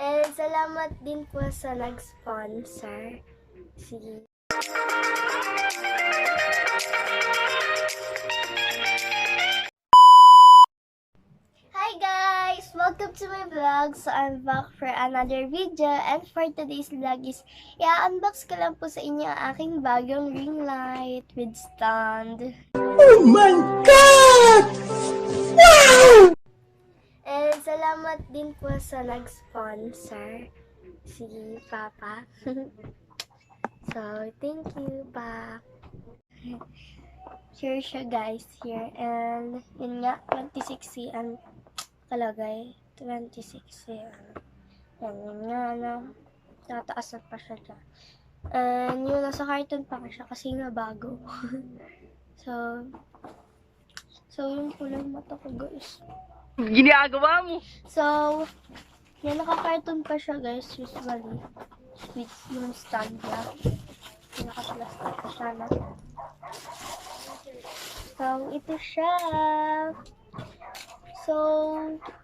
And salamat din po sa nag-sponsor. Si Hi guys! Welcome to my vlog. So I'm back for another video, and for today's vlog is i-unbox ko lang po sa inyo ang aking bagong ring light with stand. Oh my God! Wow! And salamat din po sa nag-sponsor, si Papa. So, thank you, Pa. Here siya guys, here. And yun nga, 26 ang kalagay. 26 yan. Yun nga, ano. Tataas na pa siya dyan. And yun, nasa carton pa siya kasi nga bago. So yung kulay mata ko guys. Ginagawa mo! So, yan, naka-carton pa siya guys, usually. With yung stand niya. Naka-plastic pa siya na. So, ito siya. So,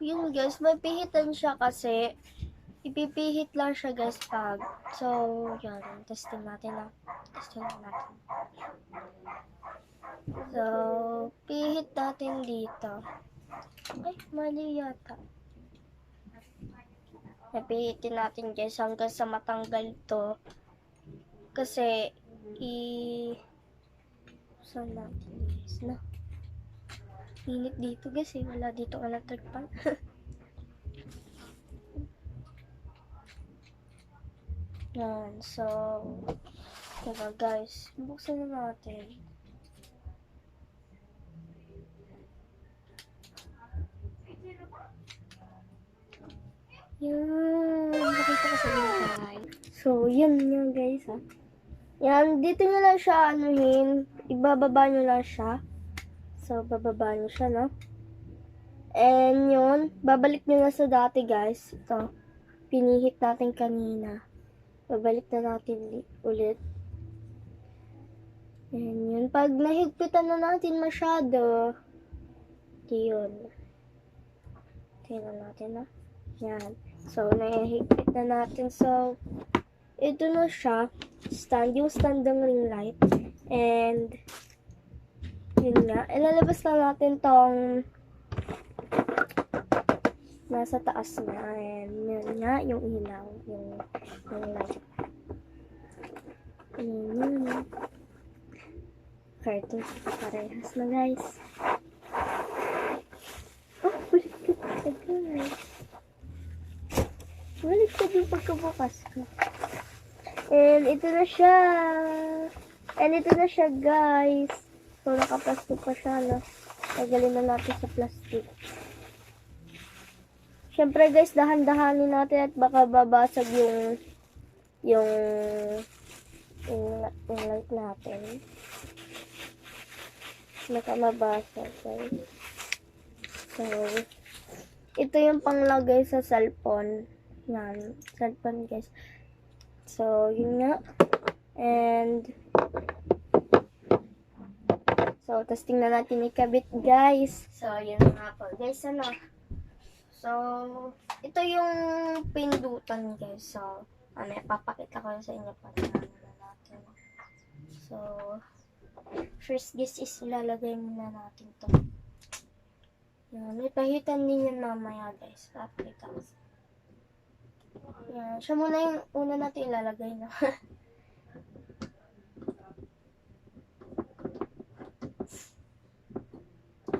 yun guys, mapihitan siya kasi ipipihit lang siya guys pag. So, yan, testing natin na. Testing natin. So, pihit natin dito. Ay, mali yata. Napihitin natin guys hanggang sa matanggal to. Kasi, saan natin guys, no? Init dito guys eh. Wala dito electric pan. Yan, so, diba guys, buksan na natin. Yan, nakita ko sa inyo guys. So, yan guys ha. Yan, dito nyo lang siya anuhin. Ibababa nyo lang siya. So, bababa nyo siya, no? And yun, babalik nyo na sa dati guys. Ito, pinihit natin kanina. Babalik na natin ulit. And yun, pag nahigpitan na natin masyado, yun. Tingnan natin na. Yan. So, nahihigpit na natin. So, ito na siya. Stand. Yung stand ng ring light. And, yun nga. Ilalabas na natin tong nasa taas na. And, yun nga. Yung ilaw. Yung light. Yun. Carton. Parehas na guys. Oh, baliktad ka guys. Baliktad yung pagkabukas ko. And ito na siya. And ito na siya guys. So nakaplastic pa siya, no? Tagalin na natin sa plastic. Syempre guys, dahan-dahanin natin at baka babasag yung light natin. Baka mabasag guys. So, ito yung panglagay sa cellphone. Yan, cellphone guys. So, yun nga. And, so, testing na natin ikabit guys. So, yun nga po guys, ano. So, ito yung pindutan guys. So, ano, ipapakita ko sa inyo pa na natin. So, first guys is ilalagay muna natin to. Yan, may pahitan din yan mamaya guys. Pakita ko. Yan, siya muna yung una natin ilalagay na.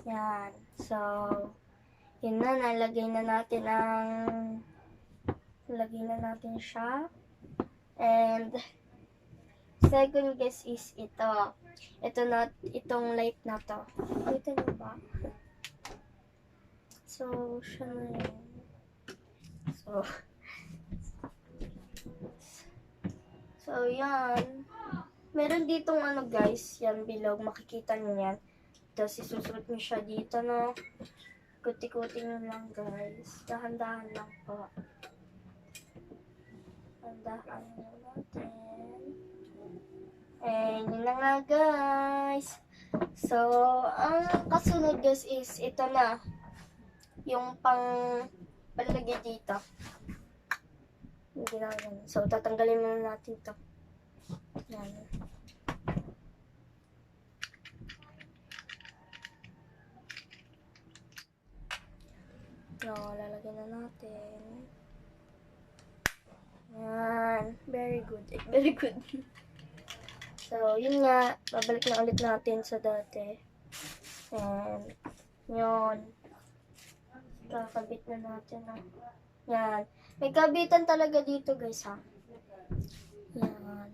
Yan, so, yun na, nalagay na natin siya. And, second guys is ito. Itong light na to. Ito na ba? So, siya na yun. So, yan. Meron ditong ano guys, yan bilog. Makikita nyo yan. Tapos, isusuot nyo siya dito, no? Kuti-kuti nyo lang guys. Dahan-dahan lang po. Dahan-dahan nyo natin. And, yun na nga guys. So, ang kasunod guys is ito na. Yung palagay dito. ginagawa. So, tatanggalin muna natin to. Yan. So, lalagyan na natin. Yan. Very good. Very good. So, yun nga. Babalik na ulit natin sa dati. And, yun. Kakabit na natin. Yan. May kabitan talaga dito, guys, ha. Yan.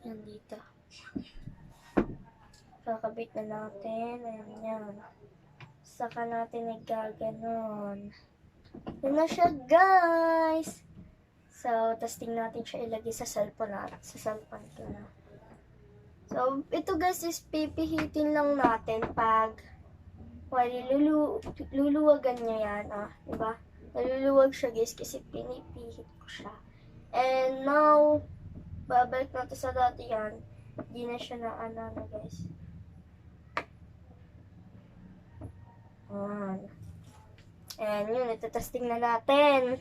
Yan dito. Kakabit na natin. Ayan, yan. Saka natin igaganon. Yun na siya, guys. So, testing natin siya ilagay sa cellphone natin. Sa cellphone ko na. So, ito guys is pipihitin lang natin pag luluwagan niya yan. Diba? Naluluwag siya guys kasi pinipihit ko siya. And now, babalik natin sa dati yan. Hindi na siya na guys. And yun, ito-testing na natin.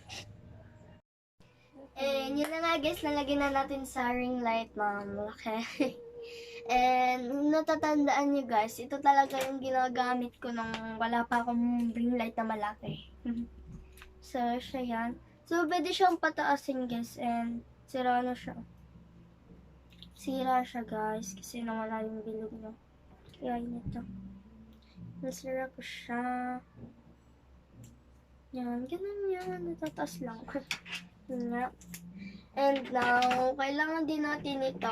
And yun na nga guys, nalagyan na natin sa ring light na malaki. And natatandaan nyo guys, ito talaga yung ginagamit ko nung wala pa akong ring light na malaki. So, siya yan. So, pwede siyang pataasin guys and sira na siya. Sira siya guys kasi nawala yung bilog niya. Kaya yun ito. Nasira ko siya. Yan, ganun yan. Natataas lang. Yun nga. And now, kailangan din natin ito,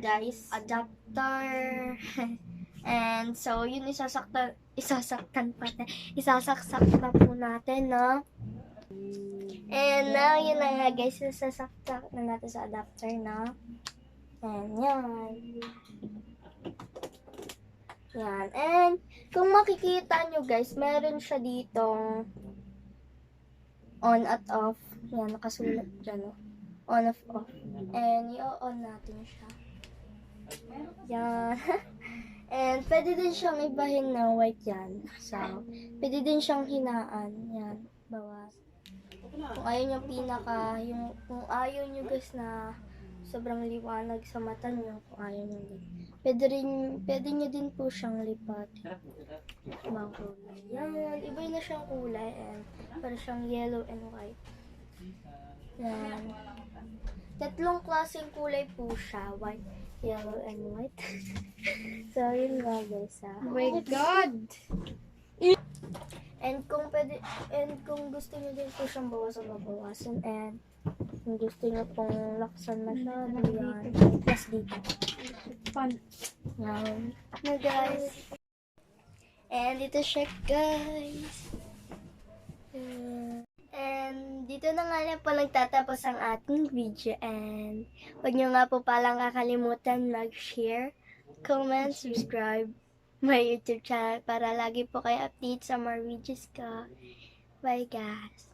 guys, adapter. And so, yun isasaksak na po natin, no? And now, yun na nga, guys, isasaksak na natin sa adapter, no? And yan. Yan. And, kung makikita nyo, guys, meron siya ditong on at off. Yan, nakasulat dyan, no? On off. And i-on natin siya. Yan. And pwede din siyang ibahin na white yan. So, pwede din siyang hinaan. Yan. Bawas. Kung ayaw nyo kung ayaw nyo guys na sobrang liwanag sa mata nyo, kung ayaw nyo din. Pwede nyo din po siyang lipat. Ibang kulay. Yan. Iba na siyang kulay. And para siyang yellow and white. Yan. Tatlong klaseng kulay po siya. White, yellow, and white. So, yun nga guys, ha. Oh my God! And kung gusto niyo din po siyang bawasan. And kung gusto niyo pong laksan masyado, yan. Plus dito. Fun. Yan. No, guys. And ito siya, guys. And dito na nga lang po nagtatapos ang ating video. And huwag nyo nga po palang kakalimutan mag-share, comment, subscribe my YouTube channel para lagi po kayo update sa more videos ko. Bye guys!